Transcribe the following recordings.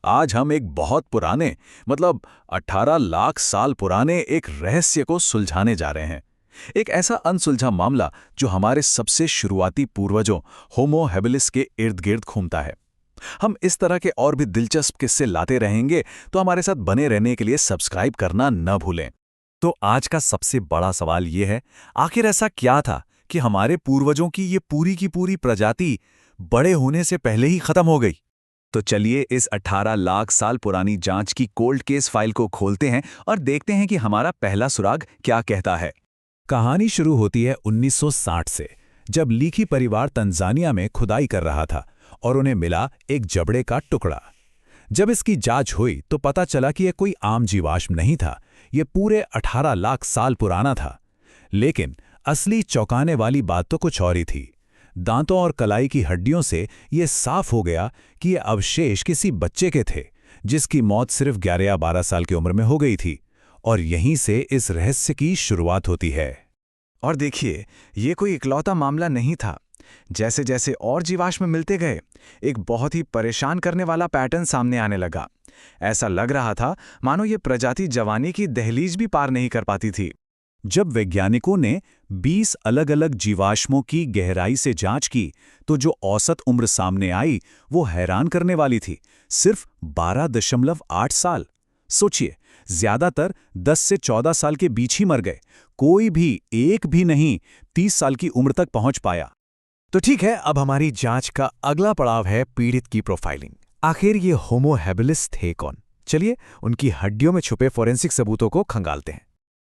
आज हम एक बहुत पुराने, मतलब 18 लाख साल पुराने एक रहस्य को सुलझाने जा रहे हैं। एक ऐसा अनसुलझा मामला जो हमारे सबसे शुरुआती पूर्वजों होमो हैबिलिस के इर्द गिर्द घूमता है। हम इस तरह के और भी दिलचस्प किस्से लाते रहेंगे, तो हमारे साथ बने रहने के लिए सब्सक्राइब करना न भूलें। तो आज का सबसे बड़ा सवाल ये है, आखिर ऐसा क्या था कि हमारे पूर्वजों की ये पूरी की पूरी प्रजाति बड़े होने से पहले ही खत्म हो गई? तो चलिए इस 18 लाख साल पुरानी जांच की कोल्ड केस फाइल को खोलते हैं और देखते हैं कि हमारा पहला सुराग क्या कहता है। कहानी शुरू होती है 1960 से, जब लीकी परिवार तंजानिया में खुदाई कर रहा था और उन्हें मिला एक जबड़े का टुकड़ा। जब इसकी जांच हुई तो पता चला कि यह कोई आम जीवाश्म नहीं था, ये पूरे 18 लाख साल पुराना था। लेकिन असली चौंकाने वाली बात तो कुछ और ही थी। दांतों और कलाई की हड्डियों से ये साफ हो गया कि ये अवशेष किसी बच्चे के थे, जिसकी मौत सिर्फ 11 या 12 साल की उम्र में हो गई थी। और यहीं से इस रहस्य की शुरुआत होती है। और देखिए, ये कोई इकलौता मामला नहीं था। जैसे जैसे और जीवाश्म मिलते गए, एक बहुत ही परेशान करने वाला पैटर्न सामने आने लगा। ऐसा लग रहा था मानो ये प्रजाति जवानी की दहलीज भी पार नहीं कर पाती थी। जब वैज्ञानिकों ने 20 अलग-अलग जीवाश्मों की गहराई से जांच की, तो जो औसत उम्र सामने आई वो हैरान करने वाली थी। सिर्फ 12.8 साल। सोचिए, ज्यादातर 10 से 14 साल के बीच ही मर गए। कोई भी, एक भी नहीं 30 साल की उम्र तक पहुंच पाया। तो ठीक है, अब हमारी जांच का अगला पड़ाव है पीड़ित की प्रोफाइलिंग। आखिर ये होमो हैबिलिस थे कौन? चलिए उनकी हड्डियों में छुपे फोरेंसिक सबूतों को खंगालते हैं।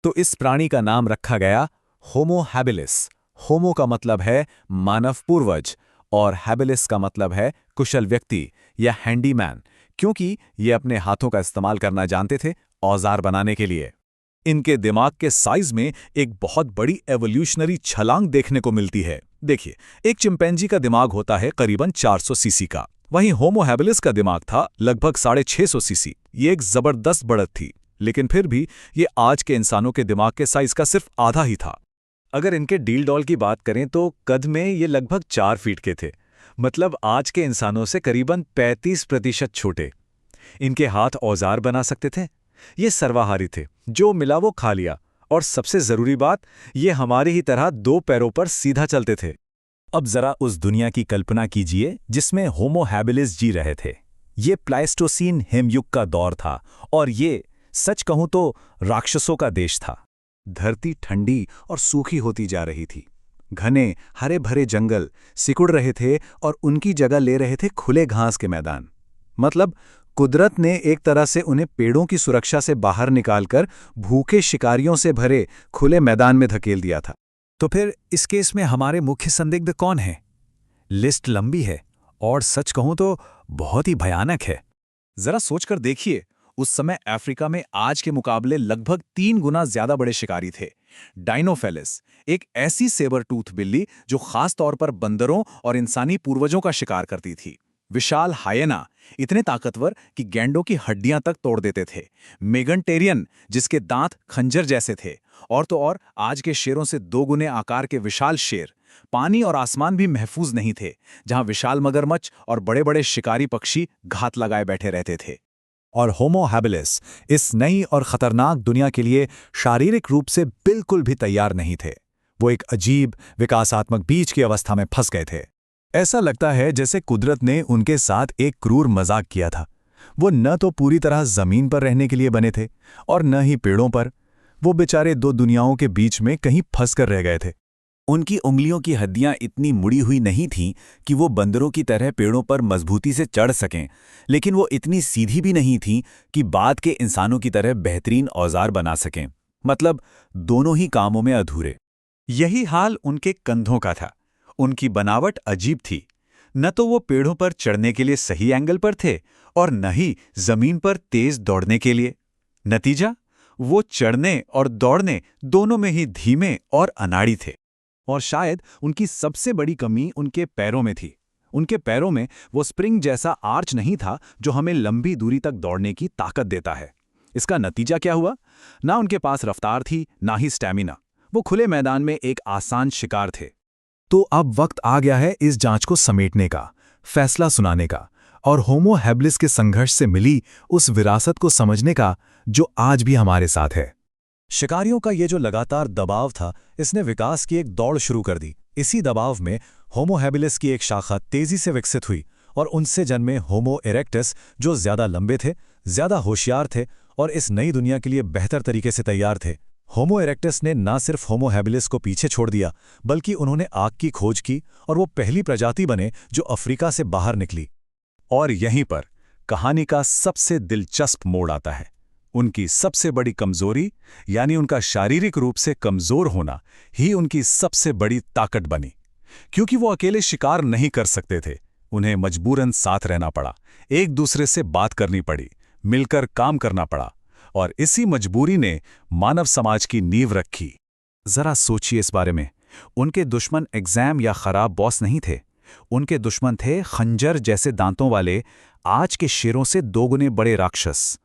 तो इस प्राणी का नाम रखा गया होमो हैबिलिस। होमो का मतलब है मानव पूर्वज और हैबिलिस का मतलब है कुशल व्यक्ति या हैंडीमैन, क्योंकि ये अपने हाथों का इस्तेमाल करना जानते थे औजार बनाने के लिए। इनके दिमाग के साइज में एक बहुत बड़ी एवोल्यूशनरी छलांग देखने को मिलती है। देखिए, एक चिंपैंजी का दिमाग होता है करीबन 400 सीसी का, वहीं होमो हैबिलिस का दिमाग था लगभग 650 सीसी। ये एक जबरदस्त बढ़त थी, लेकिन फिर भी ये आज के इंसानों के दिमाग के साइज का सिर्फ आधा ही था। अगर इनके डील डॉल की बात करें तो कद में ये लगभग 4 फीट के थे, मतलब आज के इंसानों से करीबन 35% छोटे। इनके हाथ औजार बना सकते थे। ये सर्वाहारी थे, जो मिला वो खा लिया। और सबसे जरूरी बात, ये हमारी ही तरह 2 पैरों पर सीधा चलते थे। अब जरा उस दुनिया की कल्पना कीजिए जिसमें होमो हैबिलिस जी रहे थे। ये प्लाइस्टोसीन हिमयुग का दौर था और ये, सच कहूं तो, राक्षसों का देश था। धरती ठंडी और सूखी होती जा रही थी। घने हरे भरे जंगल सिकुड़ रहे थे और उनकी जगह ले रहे थे खुले घास के मैदान। मतलब कुदरत ने एक तरह से उन्हें पेड़ों की सुरक्षा से बाहर निकालकर भूखे शिकारियों से भरे खुले मैदान में धकेल दिया था। तो फिर इस केस में हमारे मुख्य संदिग्ध कौन है? लिस्ट लंबी है और सच कहूं तो बहुत ही भयानक है। जरा सोचकर देखिए, उस समय अफ्रीका में आज के मुकाबले लगभग 3 गुना ज्यादा बड़े शिकारी थे। डायनोफेलिस, एक ऐसी सेबर टूथ बिल्ली जो खास तौर पर बंदरों और इंसानी पूर्वजों का शिकार करती थी। विशाल हायेना, इतने ताकतवर कि गैंडों की हड्डियां तक तोड़ देते थे। मेगनटेरियन, जिसके दांत खंजर जैसे थे। और तो और आज के शेरों से 2 गुने आकार के विशाल शेर। पानी और आसमान भी महफूज नहीं थे, जहां विशाल मगरमच्छ और बड़े बड़े शिकारी पक्षी घात लगाए बैठे रहते थे। और होमो हैबिलिस इस नई और खतरनाक दुनिया के लिए शारीरिक रूप से बिल्कुल भी तैयार नहीं थे। वो एक अजीब विकासात्मक बीज की अवस्था में फंस गए थे। ऐसा लगता है जैसे कुदरत ने उनके साथ एक क्रूर मजाक किया था। वो न तो पूरी तरह जमीन पर रहने के लिए बने थे और न ही पेड़ों पर। वो बेचारे 2 दुनियाओं के बीच में कहीं फंस कर रह गए थे। उनकी उंगलियों की हड्डियां इतनी मुड़ी हुई नहीं थीं कि वो बंदरों की तरह पेड़ों पर मजबूती से चढ़ सकें, लेकिन वो इतनी सीधी भी नहीं थीं कि बाद के इंसानों की तरह बेहतरीन औजार बना सकें। मतलब दोनों ही कामों में अधूरे। यही हाल उनके कंधों का था। उनकी बनावट अजीब थी। न तो वो पेड़ों पर चढ़ने के लिए सही एंगल पर थे और न ही जमीन पर तेज दौड़ने के लिए। नतीजा, वो चढ़ने और दौड़ने दोनों में ही धीमे और अनाड़ी थे। और शायद उनकी सबसे बड़ी कमी उनके पैरों में थी। उनके पैरों में वो स्प्रिंग जैसा आर्च नहीं था जो हमें लंबी दूरी तक दौड़ने की ताकत देता है। इसका नतीजा क्या हुआ? ना उनके पास रफ्तार थी, ना ही स्टैमिना। वो खुले मैदान में एक आसान शिकार थे। तो अब वक्त आ गया है इस जांच को समेटने का, फैसला सुनाने का। और होमो हैबिलिस के संघर्ष से मिली उस विरासत को समझने का जो आज भी हमारे साथ है। शिकारियों का ये जो लगातार दबाव था, इसने विकास की एक दौड़ शुरू कर दी। इसी दबाव में होमो हैबिलिस की एक शाखा तेजी से विकसित हुई और उनसे जन्मे होमो इरेक्टस, जो ज्यादा लंबे थे, ज्यादा होशियार थे और इस नई दुनिया के लिए बेहतर तरीके से तैयार थे। होमो इरेक्टस ने न सिर्फ होमो हैबिलिस को पीछे छोड़ दिया, बल्कि उन्होंने आग की खोज की और वो पहली प्रजाति बने जो अफ्रीका से बाहर निकली। और यहीं पर कहानी का सबसे दिलचस्प मोड़ आता है। उनकी सबसे बड़ी कमजोरी, यानी उनका शारीरिक रूप से कमजोर होना ही उनकी सबसे बड़ी ताकत बनी। क्योंकि वो अकेले शिकार नहीं कर सकते थे, उन्हें मजबूरन साथ रहना पड़ा, एक दूसरे से बात करनी पड़ी, मिलकर काम करना पड़ा, और इसी मजबूरी ने मानव समाज की नींव रखी। जरा सोचिए इस बारे में। उनके दुश्मन एग्जाम या खराब बॉस नहीं थे, उनके दुश्मन थे खंजर जैसे दांतों वाले आज के शेरों से दोगुने बड़े राक्षस।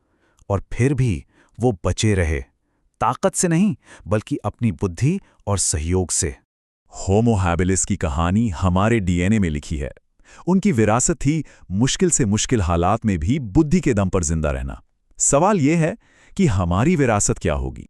और फिर भी वो बचे रहे, ताकत से नहीं बल्कि अपनी बुद्धि और सहयोग से। होमो हैबिलिस की कहानी हमारे डीएनए में लिखी है। उनकी विरासत थी मुश्किल से मुश्किल हालात में भी बुद्धि के दम पर जिंदा रहना। सवाल यह है कि हमारी विरासत क्या होगी।